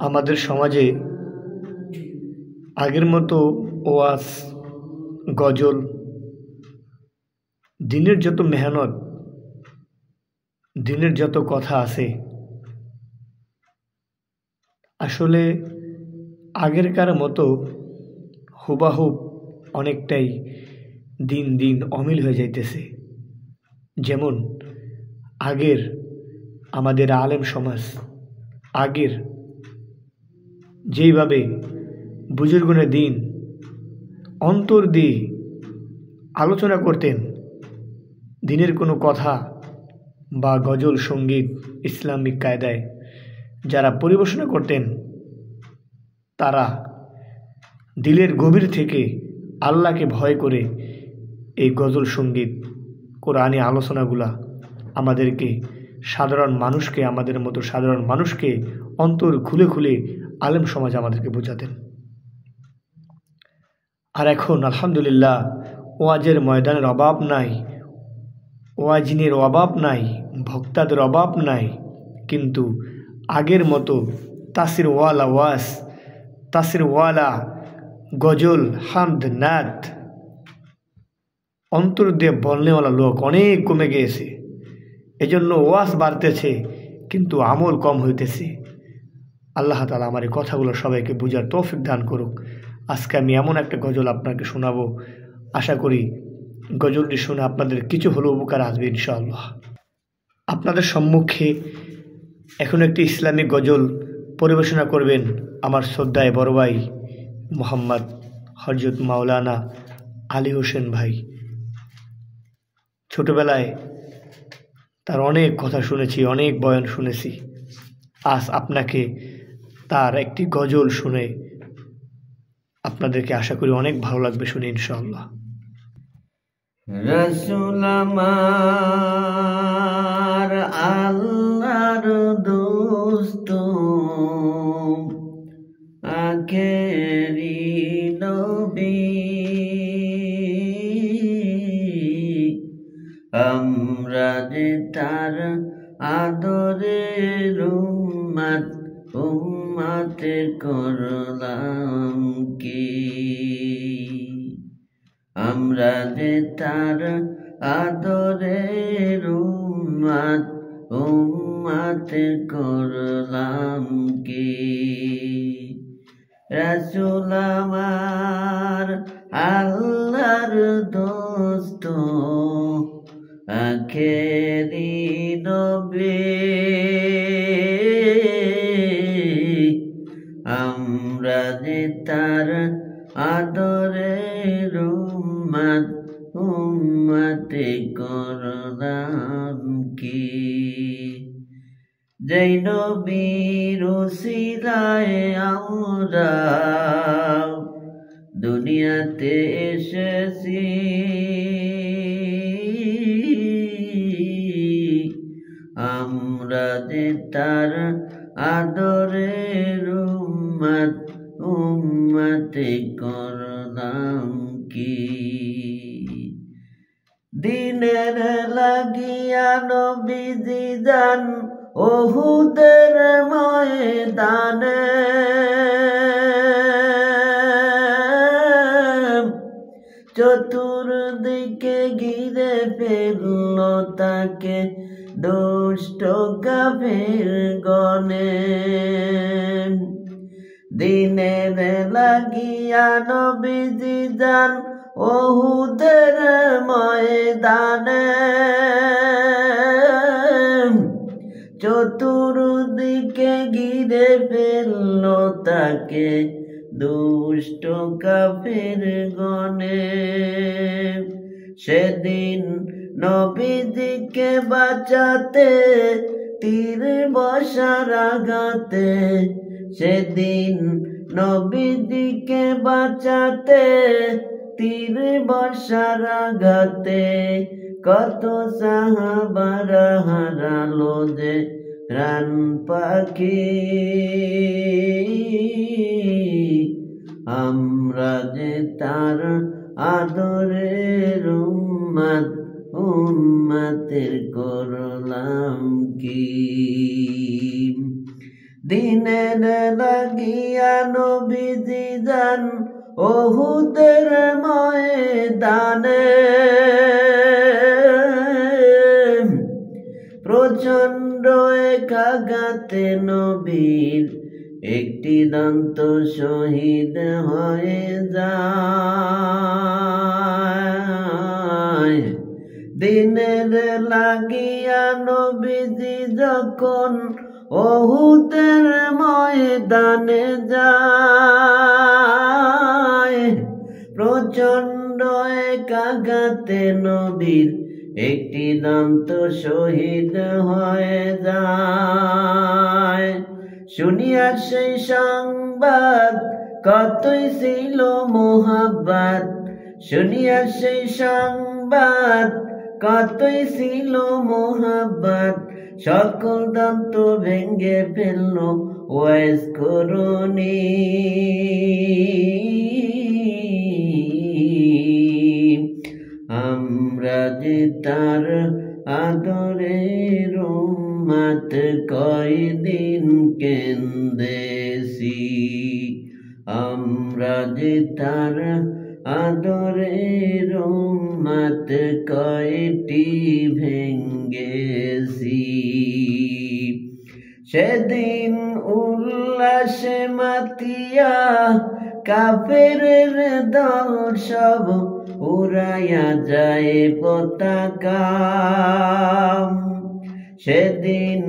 আমাদের সমাজে আগের মতো ওয়াজ, গজল, দিনের যত মেহনত, দিনের যত কথা আছে, আসলে আগেরকার মতো হুবাহুব অনেকটাই দিন দিন অমিল হয়ে যাইতেছে। যেমন আগের আমাদের আলেম সমাজ, আগের যেইভাবে বুজুর্গনে দিন অন্তর দিয়ে আলোচনা করতেন, দিনের কোনো কথা বা গজল সঙ্গীত ইসলামিক কায়দায় যারা পরিবেশনা করতেন, তারা দিলের গভীর থেকে আল্লাহকে ভয় করে এই গজল সঙ্গীত কোরআনী আলোচনাগুলা আমাদেরকে সাধারণ মানুষকে, আমাদের মতো সাধারণ মানুষকে অন্তর খুলে খুলে আলেম সমাজ আমাদেরকে বোঝাতেন। আর এখন আলহামদুলিল্লাহ ওয়াজের ময়দানের অভাব নাই, ওয়াজিনের অভাব নাই, ভক্তাদের অভাব নাই, কিন্তু আগের মতো তাসিরওয়ালা ওয়াজ, তাসিরওয়ালা গজল, হামদ, নাত অন্তর দিয়ে বলনেওয়ালা লোক অনেক কমে গিয়েছে। এজন্য ওয়াজ বাড়তেছে কিন্তু আমল কম হইতেছে। আল্লাহ তাআলা আমার এই কথাগুলো সবাইকে বুঝার তৌফিক দান করুক। আজকে আমি এমন একটা গজল আপনাকে শোনাবো, আশা করি গজলটি শুনে আপনাদের কিছু হলেও উপকার আসবে ইনশাআল্লাহ। আপনাদের সম্মুখে এখন একটি ইসলামিক গজল পরিবেশনা করবেন আমার শ্রদ্ধায় বড় ভাই মোহাম্মদ হযরত মাওলানা আলী হোসেন ভাই। ছোটবেলায় তার অনেক কথা শুনেছি, অনেক বয়ান শুনেছি। আজ আপনাকে তার একটি গজল শুনে আপনাদেরকে আশা করি অনেক ভালো লাগবে শুনে ইনশাআল্লাহ। রাসূল আমার আল্লাহর দোস্ত, আখেরি নবী, আমরা যে তার আদরের উম্মত, উম্মতে করলাম কি, আমরা যে তার আদরের উম্মত, উম্মতে করলাম কি। রাসূল আমার আল্লাহর দোস্ত, আখেরি নবী, আমরা যে তার আদরের উম্মত, উম্মতে করলাম কি। যেই নবীর উসিলায় আমরা দুনিয়াতে এসেছি, আমরা যে তার আদরের উম্মত, উম্মতে করলাম কি। দিনের লাগিয়া নবীজি যান উহুদের ময়দানে, চতুর্দিকে ঘিরে ফেলল তাকে দুষ্ট কাফের গণে। দিনের লাগিয়া নবীজি যান উহুদের ময়দানে, চতুর্দিকে ঘিরে ফেলল তাকে দুষ্ট কাফের গণে। সেদিন নবীজিকে বাঁচাতে তীর বর্ষার আঘাতে, সেদিন নবীজিকে বাঁচাতে তীর বর্ষার আঘাতে, কত সাহাবারা হারালো যে প্রাণ পাখি। আমরা যে তার আদরের উম্মত, উম্মতের করলাম কি। দিনের লাগিয়া নবীজি যান উহুদের ময়দানে প্রচণ্ড এক আঘাতে নবীর একটি দান্ত শহীদ হয়ে যায় দিনের লাগিয়া নবীজি যখন উহুদের ময়দানে যায় প্রচণ্ড এক আঘাতে নবীর একটি দান্ত শহীদ হয়ে যায় শুনিয়া সেই সংবাদ কতই ছিল মোহাব্বত শুনিয়া সেই সংবাদ কতই ছিল মোহাব্বত সকল দান্ত ভেঙ্গে ফেলল ওয়াইস করুনি আমরা যে তার আদরের উম্মত কয়দিন কেন্দেছি আমরা যে তার আদরের উম্মত কয়টি ভেঙ্গেছি সেদিন উল্লাসে মাতিয়া কাফেরের দল সব উড়াইয়া যায় পতাকা সেদিন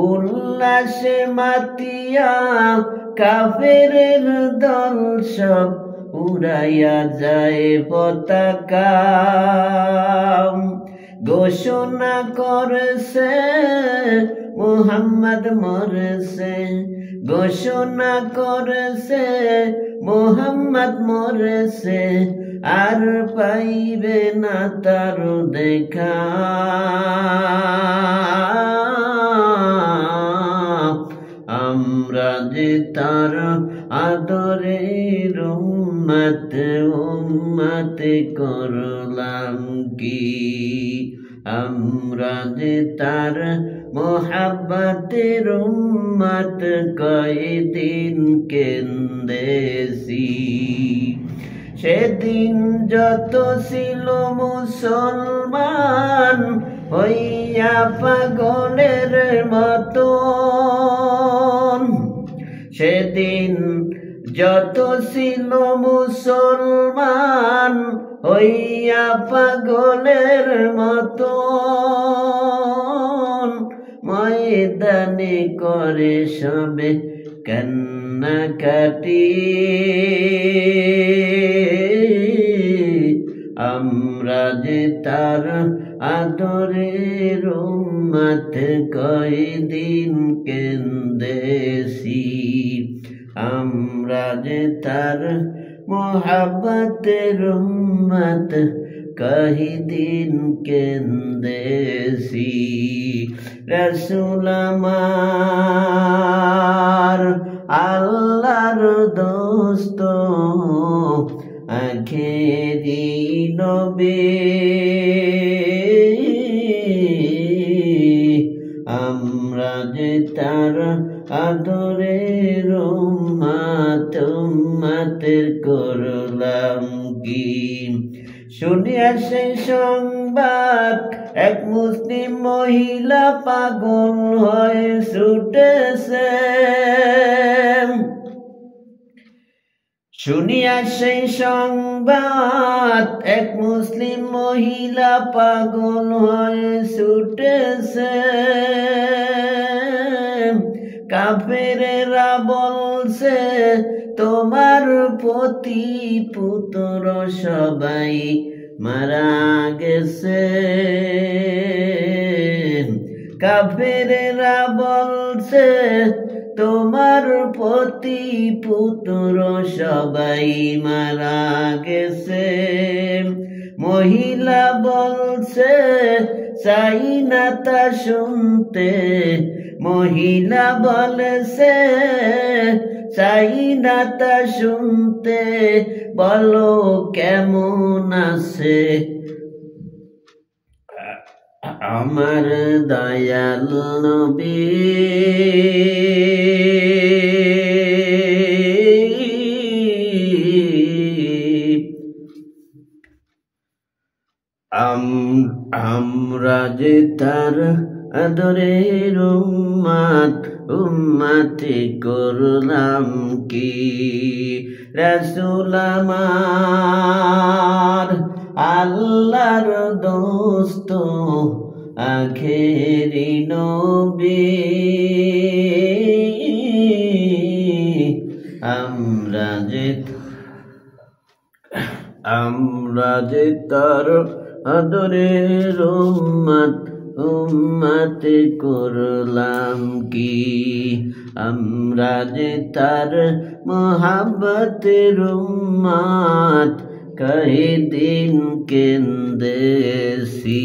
উল্লাসে মাতিয়া কাফেরের দল সব উড়াইয়া যায় পতাকা ঘোষণা করেছে মুহাম্মদ মরেছে ঘোষণা করেছে মুহাম্মদ মরেছে আর পাইবে না তার দেখা আমরা যে তার আদরের উম্মত উম্মত করলাম কি আমরা যে তার মোহাব্বতের উম্মত কয়দিন কেন্দেছি সেদিন যত ছিল মুসলমান হইয়া পাগলের মতন সেদিন যত ছিল মুসলমান হইয়া পাগলের মতন ময়দানে করে সবে কান্নাকাটি আমরা যে তার আদরের উম্মত কয়দিন কেন্দেছি আমরা যে তার মোহাব্বতের উম্মত কয়দিন কেন্দেছি রাসূল আমার আল্লাহর দোস্ত আখেরি নবী আমরা যে তার আদরের উম্মত উম্মতের করলাম কি শুনিয়া সেই সংবাদ এক মুসলিম মহিলা পাগল হয়ে ছুটেছে শুনিয়া সেই সংবাদ এক মুসলিম মহিলা পাগল হয়ে ছুটেছে কাফেরেরা বলছে তোমার পতি পুত্র সবাই মারা গেছে কাফেরেরা বলছে তোমার পতি পুত্র সবাই মারা গেছে মহিলা বলছে চাই না তা শুনতে মহিলা বলছে চাই না তা শুনতে বলো কেমন আছে আমার দয়াল নবী আমরা যে তার আদরের উম্মতি করলাম কি রাসূল আমার আল্লাহর দোস্ত আখেরি নবী আমরা যে তার আদরের উম্মতি করলাম কি আমরা যে তার মোহাব্বতের উম্মত কই দিন কেন্দেছি